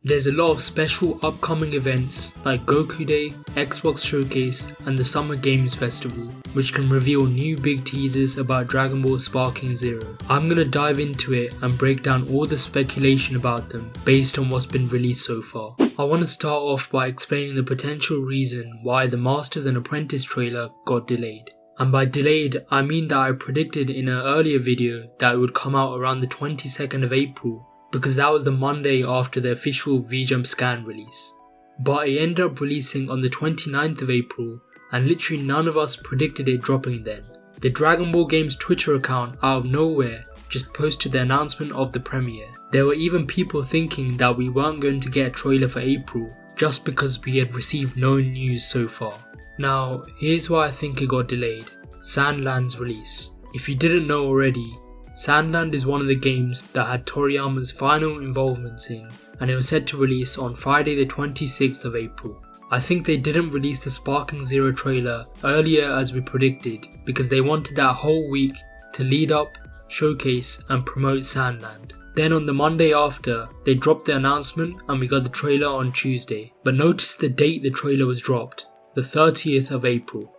There's a lot of special upcoming events like Goku Day, Xbox Showcase and the Summer Games Festival, which can reveal new big teasers about Dragon Ball Sparking Zero. I'm gonna dive into it and break down all the speculation about them based on what's been released so far. I want to start off by explaining the potential reason why the Masters and Apprentice trailer got delayed. And by delayed, I mean that I predicted in an earlier video that it would come out around the 22nd of April because that was the Monday after the official V-Jump scan release. But it ended up releasing on the 29th of April and literally none of us predicted it dropping then. The Dragon Ball Games Twitter account out of nowhere just posted the announcement of the premiere. There were even people thinking that we weren't going to get a trailer for April just because we had received no news so far. Now, here's why I think it got delayed. Sandland's release. If you didn't know already, Sandland is one of the games that had Toriyama's final involvements in, and it was set to release on Friday the 26th of April. I think they didn't release the Sparking Zero trailer earlier as we predicted because they wanted that whole week to lead up, showcase and promote Sandland. Then on the Monday after, they dropped the announcement and we got the trailer on Tuesday. But notice the date the trailer was dropped. The 30th of April.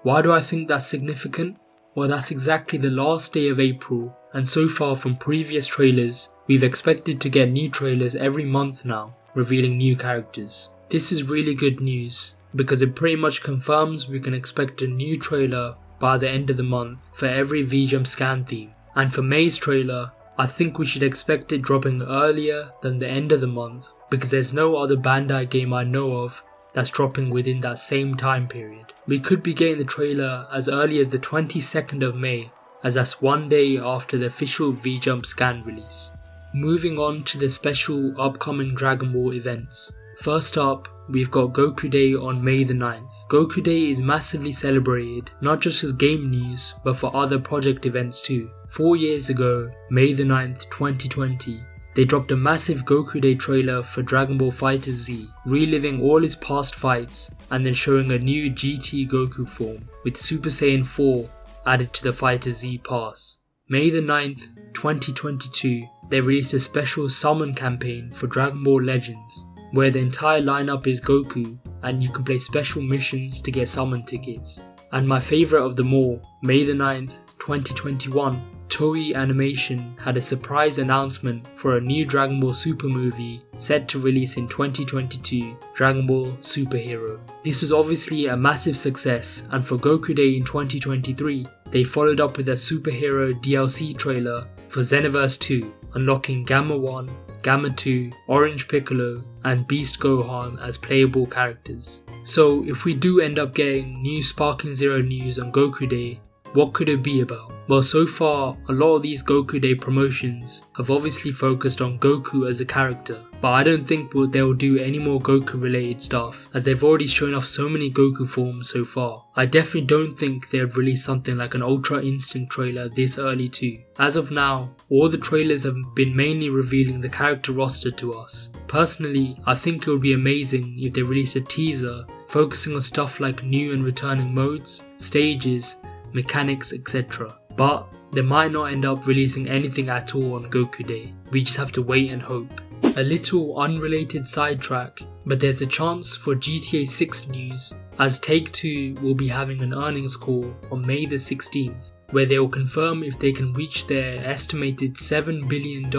Why do I think that's significant? Well, that's exactly the last day of April, and so far from previous trailers, we've expected to get new trailers every month now, revealing new characters. This is really good news, because it pretty much confirms we can expect a new trailer by the end of the month for every V-Jump scan theme. And for May's trailer, I think we should expect it dropping earlier than the end of the month, because there's no other Bandai game I know of that's dropping within that same time period. We could be getting the trailer as early as the 22nd of May, as that's one day after the official V-Jump scan release. Moving on to the special upcoming Dragon Ball events. First up, we've got Goku Day on May the 9th. Goku Day is massively celebrated, not just with game news, but for other project events too. 4 years ago, May the 9th, 2020, they dropped a massive Goku Day trailer for Dragon Ball FighterZ, reliving all his past fights and then showing a new GT Goku form with Super Saiyan 4 added to the FighterZ pass. May the 9th, 2022, they released a special summon campaign for Dragon Ball Legends, where the entire lineup is Goku and you can play special missions to get summon tickets. And my favourite of them all, May the 9th, 2021, Toei Animation had a surprise announcement for a new Dragon Ball Super movie set to release in 2022, Dragon Ball Super Hero. This was obviously a massive success, and for Goku Day in 2023, they followed up with a superhero DLC trailer for Xenoverse 2, unlocking Gamma 1, Gamma 2, Orange Piccolo and Beast Gohan as playable characters. So if we do end up getting new Sparking Zero news on Goku Day, what could it be about? Well, so far, a lot of these Goku Day promotions have obviously focused on Goku as a character, but I don't think they'll do any more Goku related stuff, as they've already shown off so many Goku forms so far. I definitely don't think they'd release something like an Ultra Instinct trailer this early too. As of now, all the trailers have been mainly revealing the character roster to us. Personally, I think it would be amazing if they release a teaser focusing on stuff like new and returning modes, stages, mechanics, etc. But they might not end up releasing anything at all on Goku Day. We just have to wait and hope. A little unrelated sidetrack, but there's a chance for GTA 6 news, as Take-Two will be having an earnings call on May the 16th, where they will confirm if they can reach their estimated $7 billion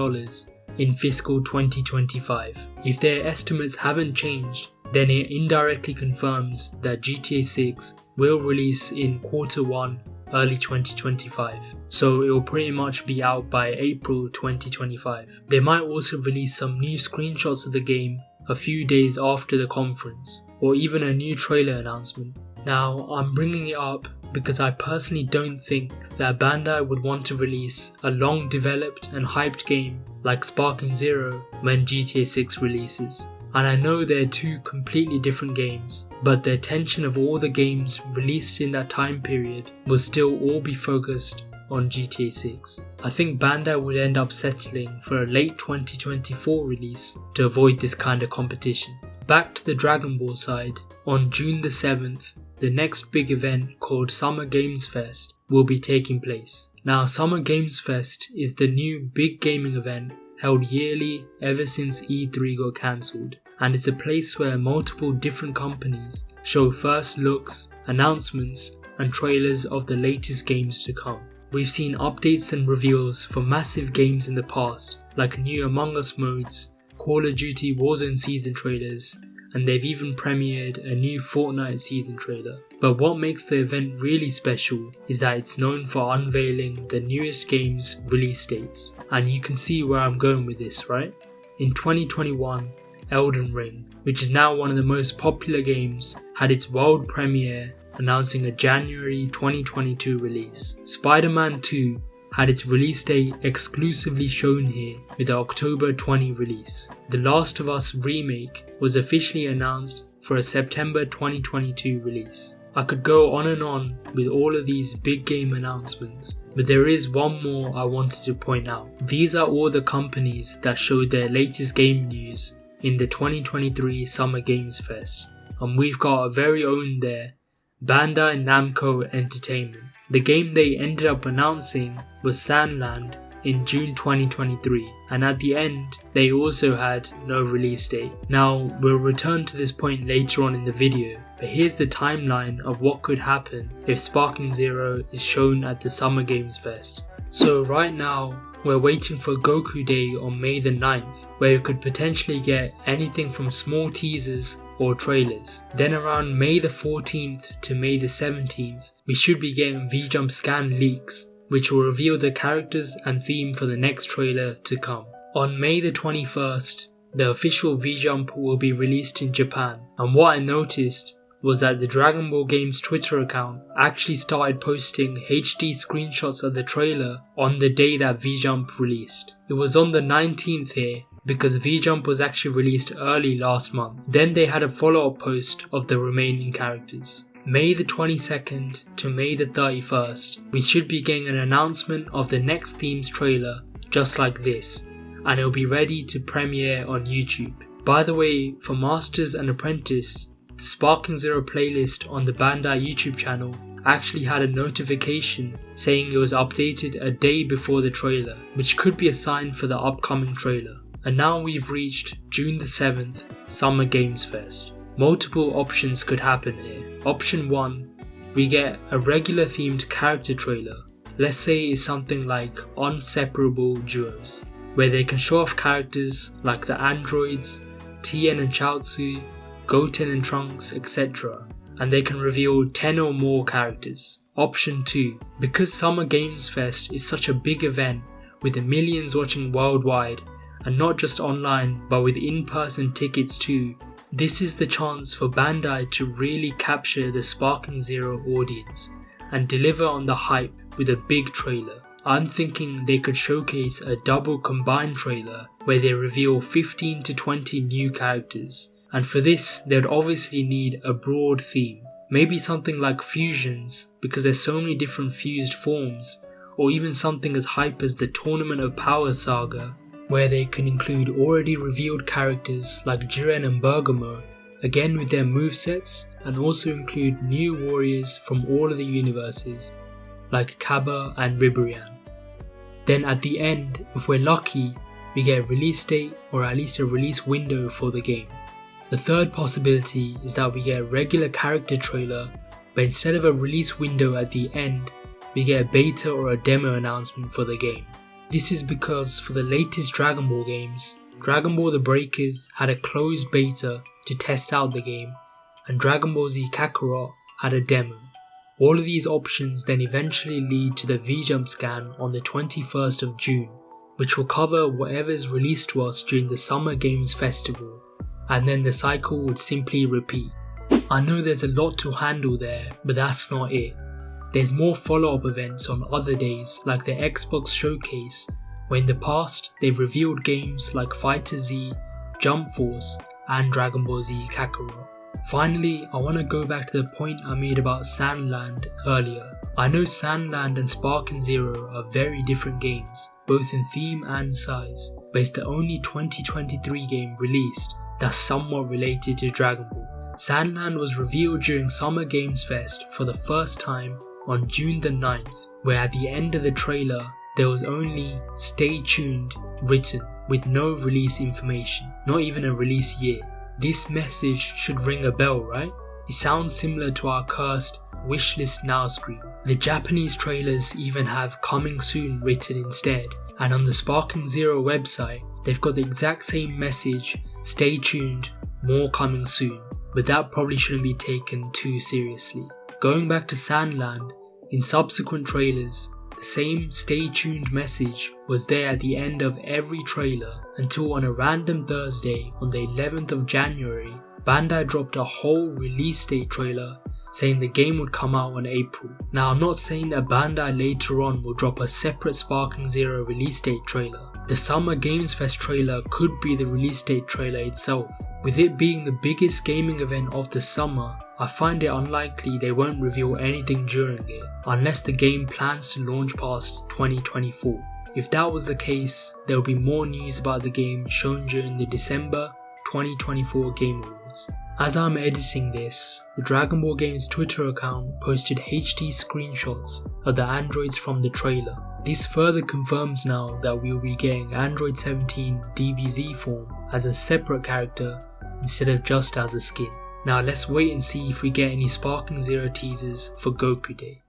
in fiscal 2025. If their estimates haven't changed, then it indirectly confirms that GTA 6 will release in Q1 early 2025, so it will pretty much be out by April 2025. They might also release some new screenshots of the game a few days after the conference, or even a new trailer announcement. Now, I'm bringing it up because I personally don't think that Bandai would want to release a long developed and hyped game like Sparking Zero when GTA 6 releases. And I know they're two completely different games, but the attention of all the games released in that time period will still all be focused on GTA 6. I think Bandai would end up settling for a late 2024 release to avoid this kind of competition. Back to the Dragon Ball side, on June the 7th, the next big event called Summer Games Fest will be taking place. Now, Summer Games Fest is the new big gaming event held yearly ever since E3 got cancelled, and it's a place where multiple different companies show first looks, announcements, and trailers of the latest games to come. We've seen updates and reveals for massive games in the past, like new Among Us modes, Call of Duty Warzone season trailers, and they've even premiered a new Fortnite season trailer. But what makes the event really special is that it's known for unveiling the newest games' release dates. And you can see where I'm going with this, right? In 2021, Elden Ring, which is now one of the most popular games, had its world premiere announcing a January 2022 release. Spider-Man 2 had its release date exclusively shown here with the October 20 release. The Last of Us remake was officially announced for a September 2022 release. I could go on and on with all of these big game announcements, but there is one more I wanted to point out. These are all the companies that showed their latest game news in the 2023 Summer Games Fest, and we've got our very own there, Bandai Namco Entertainment. The game they ended up announcing was Sandland in June 2023, and at the end they also had no release date. Now we'll return to this point later on in the video, but here's the timeline of what could happen if Sparking Zero is shown at the Summer Games Fest. So right now we're waiting for Goku Day on May the 9th, where we could potentially get anything from small teasers or trailers. Then around May the 14th to May the 17th, we should be getting V-Jump scan leaks, which will reveal the characters and theme for the next trailer to come. On May the 21st, the official V-Jump will be released in Japan, and what I noticed was that the Dragon Ball Games Twitter account actually started posting HD screenshots of the trailer on the day that V-Jump released. It was on the 19th here, because V-Jump was actually released early last month. Then they had a follow-up post of the remaining characters. May the 22nd to May the 31st, we should be getting an announcement of the next theme's trailer just like this, and it'll be ready to premiere on YouTube. By the way, for Masters and Apprentice, the Sparking Zero playlist on the Bandai YouTube channel actually had a notification saying it was updated a day before the trailer, which could be a sign for the upcoming trailer. And now we've reached June the 7th, Summer Games Fest. Multiple options could happen here. Option 1, we get a regular themed character trailer. Let's say it's something like Unseparable Duos, where they can show off characters like the androids, Tien and Chaozu, Goten and Trunks, etc. And they can reveal 10 or more characters. Option 2, because Summer Games Fest is such a big event with the millions watching worldwide, and not just online but with in-person tickets too, this is the chance for Bandai to really capture the Sparking Zero audience and deliver on the hype with a big trailer. I'm thinking they could showcase a double combined trailer where they reveal 15 to 20 new characters, and for this they would obviously need a broad theme. Maybe something like fusions, because there's so many different fused forms, or even something as hype as the Tournament of Power saga, where they can include already revealed characters like Jiren and Bergamo, again with their movesets, and also include new warriors from all of the universes like Kaba and Ribrian. Then at the end, if we're lucky, we get a release date or at least a release window for the game. The third possibility is that we get a regular character trailer, but instead of a release window at the end, we get a beta or a demo announcement for the game. This is because for the latest Dragon Ball games, Dragon Ball The Breakers had a closed beta to test out the game, and Dragon Ball Z Kakarot had a demo. All of these options then eventually lead to the V-Jump scan on the 21st of June, which will cover whatever is released to us during the Summer Games Festival, and then the cycle would simply repeat. I know there's a lot to handle there, but that's not it. There's more follow-up events on other days like the Xbox Showcase, where in the past they've revealed games like Fighter Z, Jump Force and Dragon Ball Z Kakarot. Finally, I want to go back to the point I made about Sandland earlier. I know Sandland and Sparking Zero are very different games, both in theme and size, but it's the only 2023 game released that's somewhat related to Dragon Ball. Sandland was revealed during Summer Games Fest for the first time on June the 9th, where at the end of the trailer there was only "Stay tuned" written, with no release information, not even a release year. This message should ring a bell, right? It sounds similar to our cursed wishlist now screen. The Japanese trailers even have coming soon written instead, and on the Sparking Zero website they've got the exact same message, stay tuned, more coming soon, but that probably shouldn't be taken too seriously. Going back to Sandland, in subsequent trailers, the same stay tuned message was there at the end of every trailer until on a random Thursday on the 11th of January, Bandai dropped a whole release date trailer saying the game would come out in April. Now I'm not saying that Bandai later on will drop a separate Sparking Zero release date trailer. The Summer Games Fest trailer could be the release date trailer itself. With it being the biggest gaming event of the summer, I find it unlikely they won't reveal anything during it, unless the game plans to launch past 2024. If that was the case, there will be more news about the game shown during the December 2024 Game Awards. As I'm editing this, the Dragon Ball Games Twitter account posted HD screenshots of the androids from the trailer. This further confirms now that we will be getting Android 17 DBZ form as a separate character instead of just as a skin. Now let's wait and see if we get any Sparking Zero teasers for Goku Day.